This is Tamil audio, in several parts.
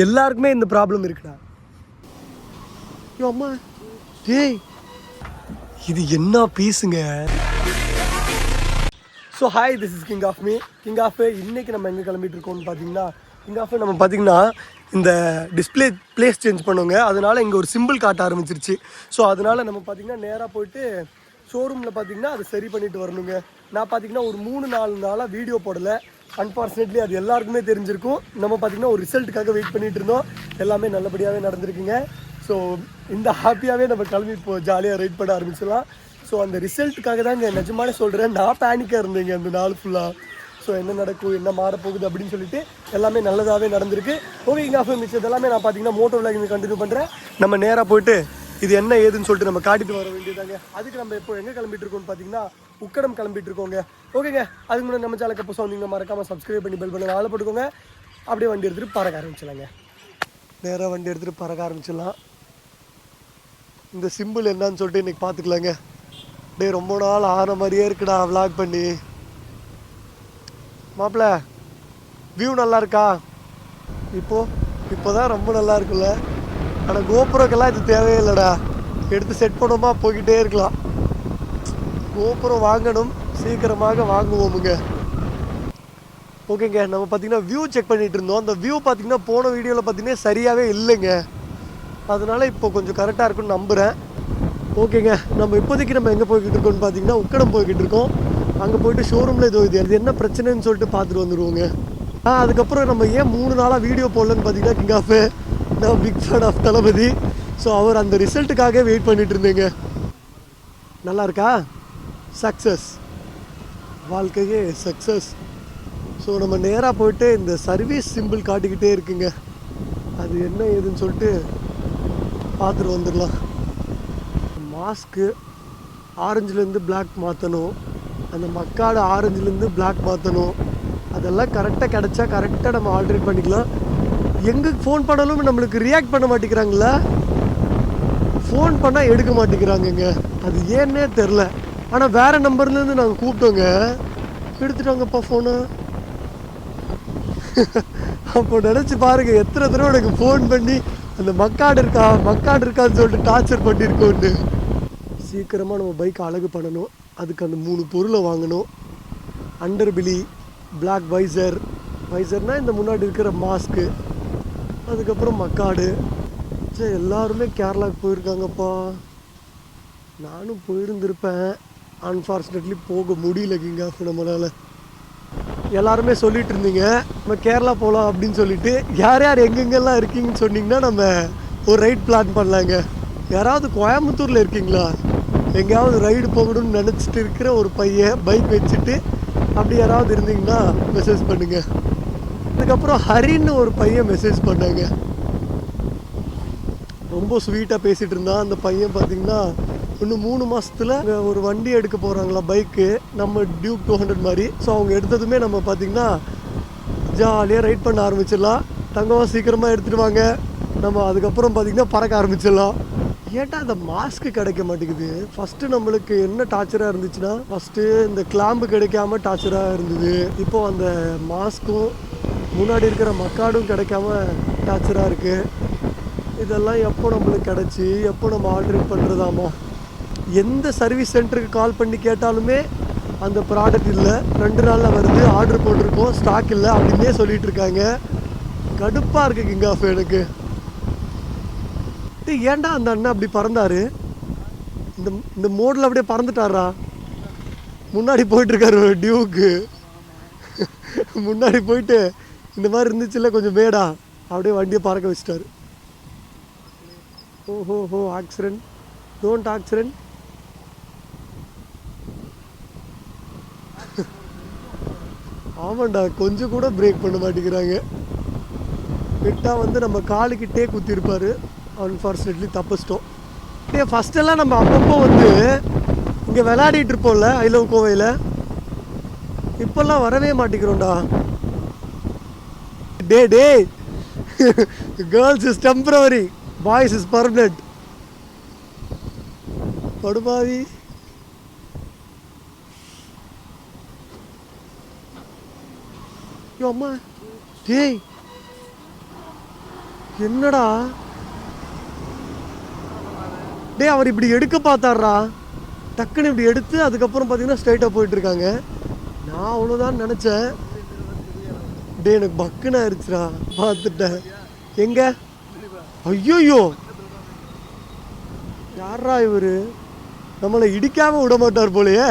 எல்லாருக்குமே இந்த ப்ராப்ளம் இருக்குடா. ஐயோ அம்மா, டேய் இது என்ன பீஸுங்க. So hi, this is king of me. King of இன்றைக்கி நம்ம எங்கே கிளம்பிட்டு இருக்கோம்னு பார்த்தீங்கன்னா, கிங் ஆஃப் நம்ம பார்த்தீங்கன்னா இந்த டிஸ்பிளே பிளேஸ் சேஞ்ச் பண்ணுவோங்க. அதனால் இங்கே ஒரு சிம்பிள் காட்ட ஆரம்பிச்சிருச்சு. ஸோ அதனால் நம்ம பார்த்தீங்கன்னா நேராக போயிட்டு ஷோரூமில் பார்த்தீங்கன்னா அதை சரி பண்ணிட்டு வரணுங்க. நான் பார்த்தீங்கன்னா ஒரு 3-4 நாளாக வீடியோ போடலை. அன்ஃபார்ச்சுனேட்லி அது எல்லாருக்குமே தெரிஞ்சிருக்கும். நம்ம பார்த்தீங்கன்னா ஒரு ரிசல்ட்டுக்காக வெயிட் பண்ணிகிட்டு இருந்தோம். எல்லாமே நல்லபடியாகவே நடந்திருக்குங்க. ஸோ இந்த ஹாப்பியாகவே நம்ம கிளம்பி இப்போ ஜாலியாக ரைட் பண்ண ஆரம்பிச்சிடலாம். ஸோ அந்த ரிசல்ட்டுக்காக தாங்க நிஜமானே சொல்கிறேன், நான் பேனிக்காக இருந்தேங்க அந்த நாள் ஃபுல்லாக. ஸோ என்ன நடக்கும், என்ன மாறப்போகுது அப்படின்னு சொல்லிட்டு எல்லாமே நல்லதாகவே நடந்திருக்கு. ஓகே, இங்கே ஆஃப் மிச்சது எல்லாமே நான் பார்த்தீங்கன்னா மோட்டோ விளாகிங் கண்டினியூ பண்ணுறேன். நம்ம நேராக போயிட்டு இது என்ன ஏதுன்னு சொல்லிட்டு நம்ம காட்டிட்டு வர வேண்டியதாங்க. அதுக்கு நம்ம இப்போ எங்கே கிளம்பிட்டு இருக்கோம்னு பார்த்தீங்கன்னா உக்கடம் கிளம்பிட்டு இருக்கோங்க. ஓகேங்க, அதுக்கு முன்னாடி நம்ம சேனலுக்கு புதுசாக வந்தீங்கன்னா மறக்காமல் சப்ஸ்கிரைப் பண்ணி பெல் பண்ணி ஆள போட்டுக்கோங்க. அப்படியே வண்டி எடுத்துகிட்டு பறக்க ஆரம்பிச்சிடலாங்க. நேராக வண்டி எடுத்துகிட்டு பறக்க ஆரம்பிச்சிடலாம். இந்த சிம்பிள் என்னன்னு சொல்லிட்டு இன்றைக்கி பார்த்துக்கலாங்க. டே ரொம்ப நாள் ஆன மாதிரியே இருக்குடா விளாக் பண்ணி. மாப்பிள்ள வியூ நல்லா இருக்கா? இப்போ தான் ரொம்ப நல்லா இருக்குல்ல. ஆனால் கோபுரக்கெல்லாம் இது தேவையே இல்லைடா. எடுத்து செட் பண்ணோமா போய்கிட்டே இருக்கலாம். கோபுரம் வாங்கணும், சீக்கிரமாக வாங்குவோமுங்க. ஓகேங்க, நம்ம பார்த்தீங்கன்னா வியூ செக் பண்ணிகிட்டு இருந்தோம். அந்த வியூ பார்த்தீங்கன்னா போன வீடியோவில் பார்த்தீங்கன்னா சரியாகவே இல்லைங்க. அதனால இப்போ கொஞ்சம் கரெக்டாக இருக்குன்னு நம்புகிறேன். ஓகேங்க, நம்ம இப்போதைக்கு நம்ம எங்கே போய்கிட்டு இருக்கோம்னு பார்த்தீங்கன்னா உக்கடம் போய்கிட்டு இருக்கோம். அங்கே போய்ட்டு ஷோரூமில் இது என்ன பிரச்சனைன்னு சொல்லிட்டு பார்த்துட்டு வந்துடுவோங்க. அதுக்கப்புறம் நம்ம ஏன் 3 நாளாக வீடியோ போடலன்னு பார்த்தீங்கன்னா கிங் ஆஃப் நான் big fan of Thalapathy. So அவர் அந்த ரிசல்ட்டுக்காக வெயிட் பண்ணிட்டு இருந்தேங்க. நல்லா இருக்கா? சக்ஸஸ், வாழ்க்கையே சக்ஸஸ். ஸோ நம்ம நேராக போயிட்டு இந்த சர்வீஸ் சிம்பிள் காட்டிக்கிட்டே இருக்குங்க. அது என்ன ஏதுன்னு சொல்லிட்டு பார்த்துட்டு வந்துடலாம். மாஸ்க்கு ஆரஞ்சுலேருந்து பிளாக் மாற்றணும், அந்த மக்காடு ஆரஞ்சுலேருந்து பிளாக் மாற்றணும். அதெல்லாம் கரெக்டாக கிடச்சா கரெக்டாக நம்ம ஆல்ட்ரேட் பண்ணிக்கலாம். எங்கே ஃபோன் பண்ணாலும் நம்மளுக்கு ரியாக்ட் பண்ண மாட்டேங்கிறாங்களா? ஃபோன் பண்ணால் எடுக்க மாட்டேங்கிறாங்கங்க. அது ஏன்னே தெரில. ஆனால் வேறு நம்பர்லேருந்து நாங்கள் கூப்பிட்டோங்க, எடுத்துட்டாங்கப்பா ஃபோனு. அப்போ நினச்சி பாருங்கள் எத்தனை தடவை எனக்கு ஃபோன் பண்ணி அந்த மக்காடு இருக்கான்னு சொல்லிட்டு டார்ச்சர் பண்ணியிருக்கோன்னு. சீக்கிரமாக நம்ம பைக் அழகு பண்ணணும். அதுக்கு அந்த 3 பொருளை வாங்கணும். அண்டர் பிலி, பிளாக் வைசர்னால் இந்த முன்னாடி இருக்கிற மாஸ்க்கு, அதுக்கப்புறம் மக்காடு. சரி, எல்லாருமே கேரளாவுக்கு போயிருக்காங்கப்பா. நானும் போயிருந்திருப்பேன். அன்ஃபார்ச்சுனேட்லி போக முடியல கிங் ஆஃப் நம்மளால். எல்லாருமே சொல்லிட்டு இருந்தீங்க நம்ம கேரளா போகலாம் அப்படின்னு சொல்லிட்டு. யார் யார் எங்கெங்கெல்லாம் இருக்கீங்கன்னு சொன்னீங்கன்னா நம்ம ஒரு ரைட் பிளான் பண்ணலாங்க. யாராவது கோயம்புத்தூரில் இருக்கீங்களா? எங்கேயாவது ரைடு போகணும்னு நினச்சிட்டு இருக்கிற ஒரு பையன் பைக் வச்சுட்டு அப்படி யாராவது இருந்தீங்கன்னா மெசேஜ் பண்ணுங்கள். அதுக்கப்புறம் ஹரின்னு ஒரு பையன் மெசேஜ் பண்ணாங்க. ரொம்ப ஸ்வீட்டாக பேசிகிட்டு இருந்தான் அந்த பையன். பார்த்தீங்கன்னா இன்னும் 3 மாதத்தில் ஒரு வண்டி எடுக்க போகிறாங்களா, பைக்கு, நம்ம டியூக் 200 மாதிரி. ஸோ அவங்க எடுத்ததுமே நம்ம பார்த்திங்கன்னா ஜாலியாக ரைட் பண்ண ஆரம்பிச்சிடலாம். தங்கமாக சீக்கிரமாக எடுத்துகிட்டு வாங்க. நம்ம அதுக்கப்புறம் பார்த்திங்கன்னா பறக்க ஆரம்பிச்சிடலாம். ஏட்டா அந்த மாஸ்க்கு கிடைக்க மாட்டேங்குது. ஃபஸ்ட்டு நம்மளுக்கு என்ன டார்ச்சராக இருந்துச்சுன்னா, ஃபஸ்ட்டு இந்த கிளாம்பு கிடைக்காம டார்ச்சராக இருந்தது. இப்போது அந்த மாஸ்க்கும் முன்னாடி இருக்கிற மக்காடும் கிடைக்காம டார்ச்சராக இருக்குது. இதெல்லாம் எப்போ நம்மளுக்கு கிடச்சி எப்போ நம்ம ஆல்ட்ரேட் பண்ணுறதாமோ. எந்த சர்வீஸ் சென்டருக்கு கால் பண்ணி கேட்டாலுமே அந்த ப்ராடக்ட் இல்லை, 2 நாளில் வருது, ஆர்டர் போட்டிருக்கோம், ஸ்டாக் இல்லை அப்படின்னே சொல்லிகிட்டு இருக்காங்க. கடுப்பாக இருக்குது கிங் ஆஃப் எனக்கு. ஏன்டா அந்த அண்ணன் அப்படி பறந்தாரு? இந்த மோடில் அப்படியே பறந்துட்டாரா? முன்னாடி போயிட்டுருக்காரு டியூக்கு. முன்னாடி போயிட்டு இந்த மாதிரி இருந்துச்சுல்ல கொஞ்சம் மேடா, அப்படியே வண்டியை பறக்க வச்சுட்டாரு. ஓஹோ, ஆக்சிடென்ட், டோன்ட் ஆக்சிடென்ட். ஆமாண்டா, கொஞ்சம் கூட பிரேக் பண்ண மாட்டேங்கிறாங்க. விட்டால் வந்து நம்ம காலுக்கிட்டே குத்திருப்பார். அன்ஃபார்ச்சுனேட்லி தப்பிச்சிட்டோம். ஃபஸ்ட்டெல்லாம் நம்ம அப்பப்போ வந்து இங்கே விளையாடிட்டு இருப்போம்ல ஐ லவ் கோவையில். இப்போல்லாம் வரவே மாட்டேங்கிறோம்டா. டே girls is temporary, boys is permanent. படுபாவி. அம்மா டேய் என்னடா டேய், அவர் இப்படி எடுக்க பார்த்தாடுறா. டக்குன்னு இப்படி எடுத்து அதுக்கப்புறம் பார்த்தீங்கன்னா ஸ்ட்ரைட்டாக போயிட்டுருக்காங்க. நான் அவ்வளோதான் நினச்சேன். டே எனக்கு பக்குன்னு ஆயிடுச்சுடா பார்த்துட்டேன். எங்க ஐயோயோ, யாரா இவரு? நம்மளை இடிக்காம விட மாட்டார் போலையே.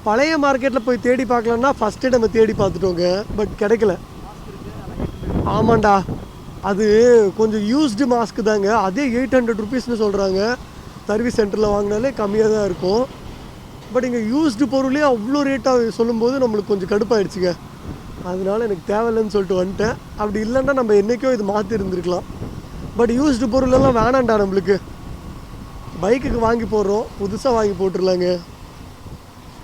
பழைய மார்க்கெட்டில் போய் தேடி பார்க்கலான்னா ஃபஸ்ட்டே நம்ம தேடி பார்த்துட்டோங்க, பட் கிடைக்கல. ஆமாண்டா, அது கொஞ்சம் யூஸ்டு மாஸ்க்கு தாங்க. அதே 800 ருபீஸ்னு சொல்கிறாங்க. சர்வீஸ் சென்டரில் வாங்கினாலே கம்மியாக தான் இருக்கும். பட் இங்கே யூஸ்டு பொருளே அவ்வளோ ரேட்டாக சொல்லும்போது நம்மளுக்கு கொஞ்சம் கடுப்பாயிடுச்சுங்க. அதனால எனக்கு தேவையில்லைன்னு சொல்லிட்டு வந்துட்டேன். அப்படி இல்லைன்னா நம்ம என்றைக்கோ இது மாற்றி இருந்திருக்கலாம். பட் யூஸ்டு பொருளெல்லாம் வேணாண்டா, நம்மளுக்கு பைக்குக்கு வாங்கி போடுறோம், புதுசாக வாங்கி போட்டுடலாங்க.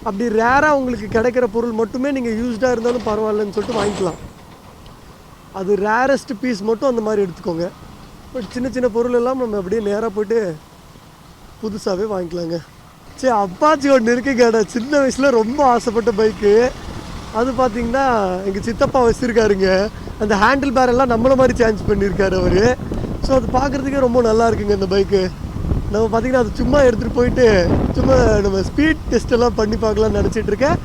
அப்படி ரேராக உங்களுக்கு கிடைக்கிற பொருள் மட்டுமே நீங்கள் யூஸ்டாக இருந்தாலும் பரவாயில்லன்னு சொல்லிட்டு வாங்கிக்கலாம். அது ரேரஸ்ட் பீஸ் மட்டும் அந்த மாதிரி எடுத்துக்கோங்க. பட் சின்ன சின்ன பொருள் எல்லாம் நம்ம அப்படியே நேராக போய்ட்டு புதுசாகவே வாங்கிக்கலாங்க. சரி, அப்பாச்சி ஒன்று இருக்குங்கடா, சின்ன வயசில் ரொம்ப ஆசைப்பட்ட பைக்கு. அது பார்த்திங்கன்னா எங்கள் சித்தப்பா வச்சுருக்காருங்க. அந்த ஹேண்டில் பேர் எல்லாம் நம்மளை மாதிரி சேஞ்ச் பண்ணியிருக்காரு அவர். ஸோ அது பார்க்குறதுக்கே ரொம்ப நல்லா இருக்குங்க இந்த பைக்கு. நம்ம பார்த்திங்கன்னா அது சும்மா எடுத்துகிட்டு போயிட்டு சும்மா நம்ம ஸ்பீட் டெஸ்ட் எல்லாம் பண்ணி பார்க்கலாம்னு நினச்சிட்ருக்கேன்.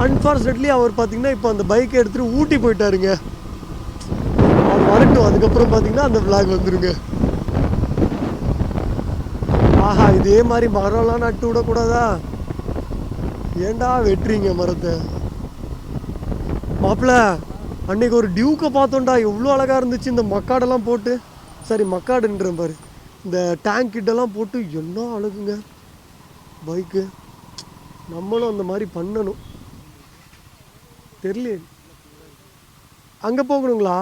அன்ஃபார்ச்சுனேட்லி அவர் பார்த்திங்கன்னா இப்போ அந்த பைக்கை எடுத்துகிட்டு ஊட்டி போயிட்டாருங்க. அவர் வரட்டும், அதுக்கப்புறம் பார்த்திங்கன்னா அந்த விளாக் வந்துடுங்க. ஆஹா, இதே மாதிரி மரம்லாம் நட்டு விடக்கூடாதா? ஏண்டா வெட்டுறீங்க மரத்தை? மாப்பிள்ள, அன்னைக்கு ஒரு டியூக்கை பார்த்தோண்டா, எவ்வளோ அழகாக இருந்துச்சு. இந்த மக்காடெல்லாம் போட்டு, சரி மக்காடுன்ற பாரு, இந்த டேங்க் கிட்டெல்லாம் போட்டு என்ன அழகுங்க பைக்கு. நம்மளும் அந்த மாதிரி பண்ணணும். தெரியல, அங்கே போகணுங்களா?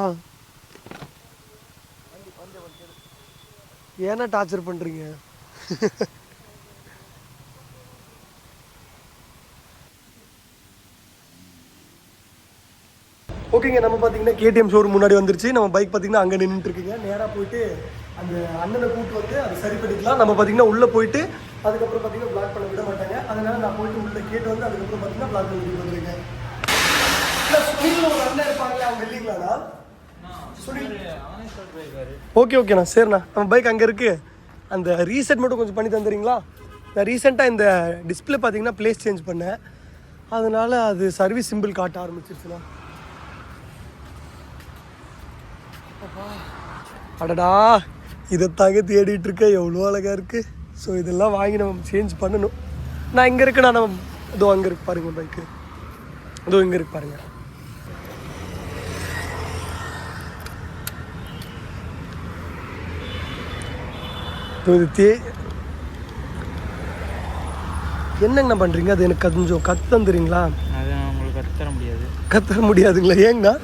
ஏன்னா டார்ச்சர் பண்ணுறீங்க? ஓகேங்க, நம்ம பார்த்தீங்கன்னா கேடிஎம் ஷோரூம் முன்னாடி வந்துருச்சு. நம்ம பைக் பார்த்தீங்கன்னா அங்கே நின்றுட்டுருக்குங்க. நேராக போயிட்டு அந்த அண்ணனை கூப்பிட்டு வந்து அதை சரி பண்ணிக்கலாம். நம்ம பார்த்தீங்கன்னா உள்ளே போயிட்டு அதுக்கப்புறம் பார்த்தீங்கன்னா பிளாக் பண்ண விட மாட்டாங்க. அதனால நான் போயிட்டு உள்ளே கேட்டு வந்து அதுக்கப்புறம் பார்த்தீங்கன்னா பிளாக் பண்ணி வந்துருங்க. ஒரு அண்ணன் இருப்பாங்க, அவங்க இல்லைங்களாண்ணா? ஓகே ஓகேண்ணா, சரிண்ணா. நம்ம பைக் அங்கே இருக்குது. அந்த ரீசெட் மட்டும் கொஞ்சம் பண்ணி தந்துடுறீங்களா? நான் ரீசெண்டாக இந்த டிஸ்பிளே பார்த்தீங்கன்னா பிளேஸ் சேஞ்ச் பண்ணேன். அதனால் அது சர்வீஸ் சிம்பிள் காட்ட ஆரம்பிச்சிருச்சுண்ணா. அடடா, இதைத்தாங்க தேடிட்டு இருக்கேன். எவ்வளோ அழகாக இருக்குது. ஸோ இதெல்லாம் வாங்கி நம்ம சேஞ்ச் பண்ணணும். நான் இங்கே இருக்குண்ணா, நம்ம இதோ அங்கே இருக்கு பாருங்கள் பைக்கு, இதோ இங்கே இருக்கு பாருங்கள். இது என்னங்கண்ணா பண்ணுறீங்க? அது எனக்கு கொஞ்சம் கற்று தந்துடுறீங்களா? அது உங்களுக்கு கற்றுத்தர முடியாது. கற்றுத்தர முடியாதுங்களா? ஏங்கண்ணா?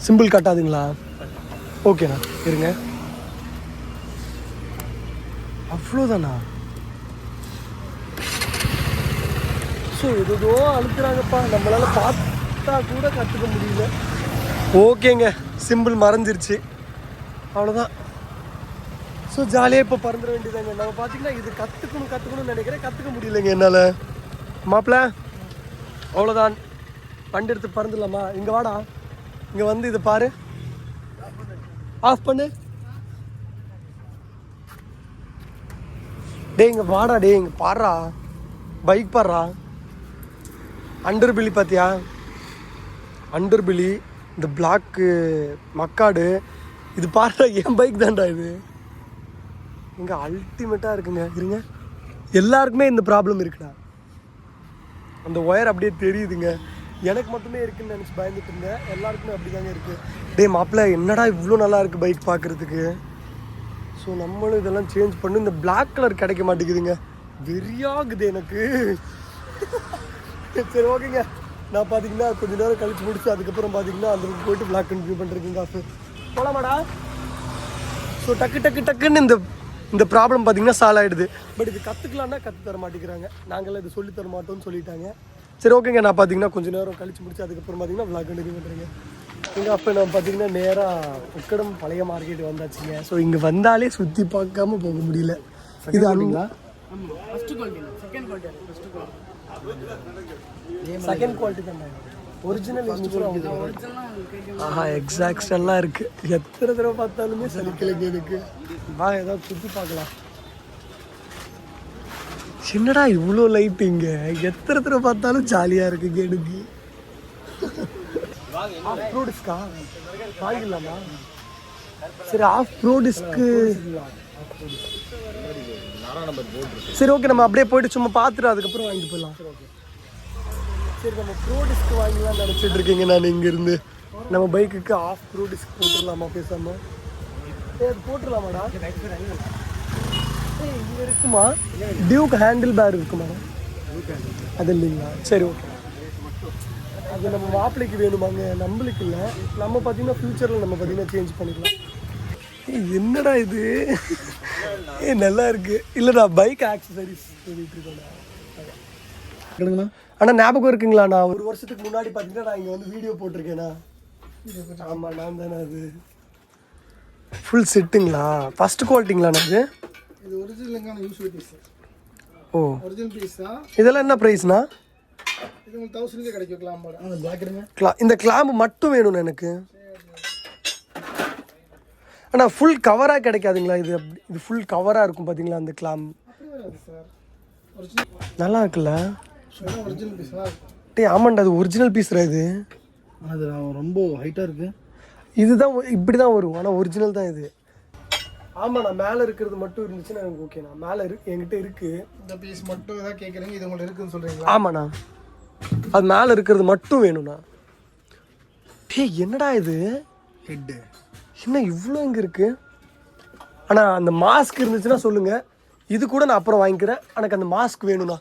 சிம்பிள் காட்டாதுங்களா? ஓகேண்ணா, இருங்க. அவ்வளோதானா? ஸோ ஏதோ அழுத்துறாங்கப்பா, நம்மளால் பார்த்தா கூட கற்றுக்க முடியல. ஓகேங்க, சிம்பிள் மறைஞ்சிருச்சு, அவ்வளோதான். ஸோ ஜாலியாக இப்போ பறந்துட வேண்டியதாங்க. நம்ம பார்த்தீங்கன்னா இது கற்றுக்கணும்னு நினைக்கிறேன், கற்றுக்க முடியலைங்க என்னால். மாப்பிள்ள, அவ்வளோதான். வண்டி எடுத்து பறந்துடலாமா? இங்கே வாடா, இங்கே வந்து இதை பாரு, ஆஃப் பண்ணு. டே இங்கே வாடா, டே இங்கே பாடுறா, பைக் பாடுறா. அண்டர் பில்லி பார்த்தியா? அண்டர் பில்லி, இந்த பிளாக்கு மக்காடு, இது பாடுறா என் பைக் தான்டா இது. இங்கே அல்டிமேட்டாக இருக்குங்க. இருங்க, எல்லாருக்குமே இந்த ப்ராப்ளம் இருக்குடா. அந்த ஒயர் அப்படியே தெரியுதுங்க. எனக்கு மட்டுமே இருக்குன்னு நினச்சி பயந்துட்டு இருந்தேன். எல்லாருக்குமே அப்படி தாங்க இருக்குது. டே மாப்பிள்ள, என்னடா இவ்வளோ நல்லா இருக்குது பைக் பார்க்குறதுக்கு. ஸோ நம்மளும் இதெல்லாம் சேஞ்ச் பண்ணி. இந்த பிளாக் கலர் கிடைக்க மாட்டேங்குதுங்க, வெறியாகுது எனக்கு. சரி ஓகேங்க, நான் பார்த்தீங்கன்னா கொஞ்சம் நேரம் கழிச்சு முடிச்சு அதுக்கப்புறம் பார்த்தீங்கன்னா அந்த போயிட்டு பிளாக் கண்டினியூ பண்ணுறீங்க. காசு போகலாமாடா? ஸோ டக்குன்னு இந்த ப்ராப்ளம் பார்த்தீங்கன்னா சால்வ் ஆகிடுது. பட் இது கற்றுக்கலான்னா கற்று தர மாட்டேங்கிறாங்க. நாங்களாம் இது சொல்லித்தர மாட்டோம்னு சொல்லிட்டாங்க. சரி ஓகேங்க, நான் பார்த்தீங்கன்னா கொஞ்சம் நேரம் கழிச்சு முடிச்சு அதுக்கப்புறம் பார்த்தீங்கன்னா vlog கண்டினியூ பண்ணுறேங்க. இங்கே அப்போ நான் பார்த்தீங்கன்னா நேராக உக்கடம் பழைய மார்க்கெட் வந்தாச்சுங்க. ஸோ இங்கே வந்தாலே சுற்றி பார்க்காம போக முடியல. இது அண்ணா செகண்ட் குவாலிட்டி தானே, ஒரிஜினல் ஆஹா எக்ஸாக்ட் எல்லாம் இருக்கு. எத்தனை தடவை பார்த்தாலுமே சலிக்கலைங்க எனக்கு. வா ஏதாவது சுற்றி பார்க்கலாம். என்னடா இவ்வளோ லைட்டுங்க, எத்தனை தடவை பார்த்தாலும் ஜாலியாக இருக்குங்க எனக்கு. ஆஃப் ப்ரோ டிஸ்கா வாங்கிடலாமா? சரி ஆஃப் ப்ரோ டிஸ்க்கு சரி ஓகே, நம்ம அப்படியே போயிட்டு சும்மா பார்த்துட்டு அதுக்கப்புறம் வாங்கிட்டு போயிடலாம். சரி நம்ம ப்ரோ டிஸ்க் வாங்கலாம்னு நினச்சிட்டு இருக்கீங்க. நான் இங்கேருந்து நம்ம பைக்குக்கு ஆஃப் ப்ரோ டிஸ்க் போட்டுடலாமா பேசாம? அது போட்டுடலாமாடா? இங்கே இருக்குமா டியூக் ஹேண்டில் பேர் இருக்குமா? அது இல்லைங்களா? சரி ஓகே, அது நம்ம மாப்பிள்ளைக்கு வேணுமாங்க, நம்மளுக்கு இல்லை. நம்ம பார்த்தீங்கன்னா ஃப்யூச்சரில் நம்ம பார்த்தீங்கன்னா சேஞ்ச் பண்ணிக்கலாம். என்னடா இது நல்லா இருக்கு. இல்லைடா பைக் ஆக்சசரிஸ் சொல்லிட்டு இருக்கேன். ஆனால் ஞாபகம் இருக்குங்களா, நான் ஒரு வருஷத்துக்கு முன்னாடி பார்த்தீங்கன்னா நான் இங்கே வந்து வீடியோ போட்டிருக்கேண்ணா. ஆமாம் நான் தானே. அது ஃபுல் செட்டுங்களா? ஃபஸ்ட் குவாலிட்டிங்களாண்ணா இது? இது ஒரிஜினலுங்கான யூஸ்வல் பீஸ். ஓ ஒரிஜினல் பீஸ் தான். இதெல்லாம் என்ன ப்ரைஸ்ண்ணா? இது உங்களுக்கு 1000 கிடைக்கும். கிளாம்போட அந்த பிளாக் இருங்க. இந்த கிளாம்பு மட்டும் வேணும்ண்ணா எனக்கு. ஆனால் ஃபுல் கவராக கிடைக்காதுங்களா இது? இது ஃபுல் கவராக இருக்கும் பார்த்தீங்களா அந்த கிளாம்? அப்படி வராது சார். ஒரிஜினல் நல்லா இருக்குல்ல? ஒரிஜினல் பீஸ் தான். டே ஆமாண்டா, அது ஒரிஜினல் பீஸ்ரா இது. அது ரொம்ப ஹைட்டாக இருக்குது. இதுதான் இப்படி தான் வரும், ஆனால் ஒரிஜினல் தான் இது. ஆமாண்ணா, மேலே இருக்கிறது மட்டும் இருந்துச்சுன்னா எனக்கு ஓகேண்ணா. மேலே என்கிட்ட இருக்குது. இந்த பீஸ் மட்டும் தான் கேட்குறீங்க, இது உங்களுக்கு இருக்குதுன்னு சொல்கிறீங்களா? ஆமாண்ணா, அது மேலே இருக்கிறது மட்டும் வேணும்ண்ணா. டே என்னடா இது ஹெட்டு என்ன இவ்வளோ இங்கே இருக்குது? ஆனால் அந்த மாஸ்க் இருந்துச்சுன்னா சொல்லுங்கள், இது கூட நான் அப்புறம் வாங்கிக்கிறேன். எனக்கு அந்த மாஸ்க் வேணும்ண்ணா.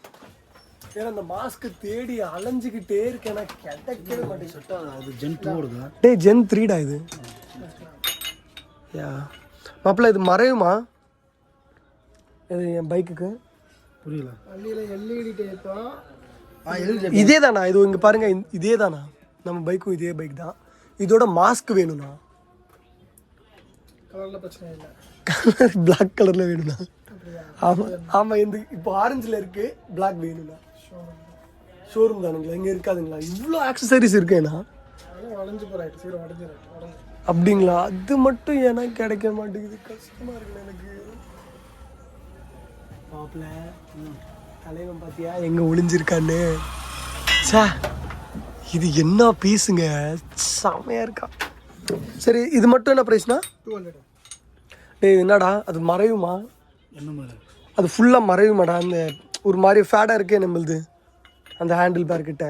ஏன்னா அந்த மாஸ்க்கு தேடி அலைஞ்சிக்கிட்டே இருக்கேன், எனக்கு கிடைக்கவே மாட்டேங்குது. அது Gen 2 வருதா? டே Gen 3டா இது. யா மாப்பிள்ள, இது மறையுமா இது என் பைக்குக்கு? புரியல. வண்டியில் LED டேப்பா? இதே தானா இது? இங்கே பாருங்க, இதே தானா நம்ம பைக்கும்? இதே பைக் தான். இதோட மாஸ்க் வேணும்ண்ணா. கலரில் பிரச்சனை இல்லை. பிளாக் கலரில் வேணும்ண்ணா. ஆமாம் ஆமாம், இந்த இப்போ ஆரஞ்சில் இருக்குது, பிளாக் வேணும்ண்ணா. ஷோரூம் தானுங்களா? இங்கே இருக்காதுங்களா? இவ்வளோ ஆக்சசரிஸ் இருக்கேண்ணா. வளைஞ்சு போகிறாயிட்டு சீரம் வளைஞ்சு. அப்படிங்களா? அது மட்டும் ஏன்னா கிடைக்க மாட்டேங்குது, கஷ்டமாக இருக்குண்ணா எனக்கு. மாப்பிள்ள தலைவன் பார்த்தியா எங்கே ஒளிஞ்சிருக்கான்னு? சே இது என்ன பீஸுங்க, செமையாக இருக்கா. சரி இது மட்டும் என்ன ப்ரைஸ்ண்ணா? 200. டேய் என்னடா அது மறையுமா? என்ன மாதிரி? அது ஃபுல்லாக மறையுமாடா? அந்த ஒரு மாதிரி ஃபேடாக இருக்கே நம்மளுது அந்த ஹேண்டில் பேர் கிட்ட,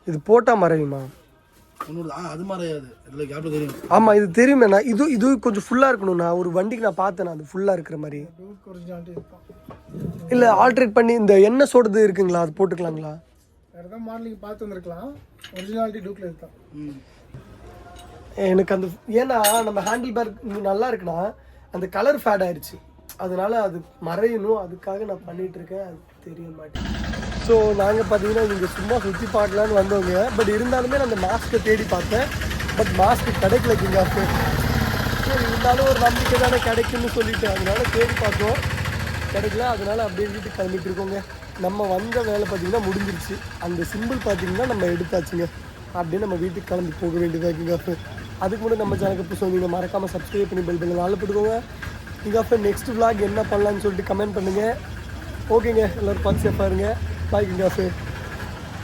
இது போட்டால் மறையுமா? அது மறையாது, இதில் கேப்ல தெரியும். ஆமாம் இது தெரியுமேண்ணா. இது கொஞ்சம் ஃபுல்லாக இருக்கணும்ண்ணா. ஒரு வண்டிக்கு நான் பார்த்தேண்ணா அது ஃபுல்லாக இருக்கிற மாதிரி. இல்லை ஆல்ட்ரேட் பண்ணி இந்த எண்ணெய் சோடுது இருக்குங்களா, அது போட்டுக்கலாங்களா? வேறு தான் மாடலிங் பார்த்து வந்துருக்கலாம். ஒரிஜினாலிட்டி டூக்கில் இருக்கான். எனக்கு அந்த ஏன்னா நம்ம ஹேண்டில் பேர் நல்லா இருக்குண்ணா, அந்த கலர் ஃபேட் ஆயிடுச்சு, அதனால அது மறையணும். அதுக்காக நான் பண்ணிகிட்டு இருக்கேன், அது தெரிய மாட்டேன். ஸோ நாங்கள் பார்த்தீங்கன்னா நீங்கள் சும்மா சுற்றி பார்க்கலான்னு வந்தவங்க. பட் இருந்தாலுமே நான் அந்த மாஸ்க்கை தேடி பார்த்தேன், பட் மாஸ்க்கு கிடைக்கல கிங் ஆஃப். ஸோ இருந்தாலும் ஒரு நம்பிக்கை தானே கிடைக்குன்னு சொல்லிட்டு அதனால தேடி பார்த்தோம், கிடைக்கல. அதனால அப்படியே வீட்டுக்கு கிளம்பிட்டு இருக்கோங்க. நம்ம வந்த வேலை பார்த்தீங்கன்னா முடிஞ்சிருச்சு. அந்த சிம்பிள் பார்த்தீங்கன்னா நம்ம எடுத்தாச்சுங்க. அப்படியே நம்ம வீட்டுக்கு கிளம்பி போக வேண்டியதாக கிங் ஆஃப். அதுக்கு முன்னாடி நம்ம சேனலுக்கு புதுசாக நீங்கள் மறக்காமல் சப்ஸ்கிரைப் பண்ணி பெல் பண்ணி நாளில் போட்டுக்கோங்க. கிங் ஆஃப் நெக்ஸ்ட் vlog என்ன பண்ணலான்னு சொல்லிட்டு கமெண்ட் பண்ணுங்கள். ஓகேங்க, எல்லோரும் பார்த்து சேஃபாக இருங்க. பாய் கிங் ஆஃப்.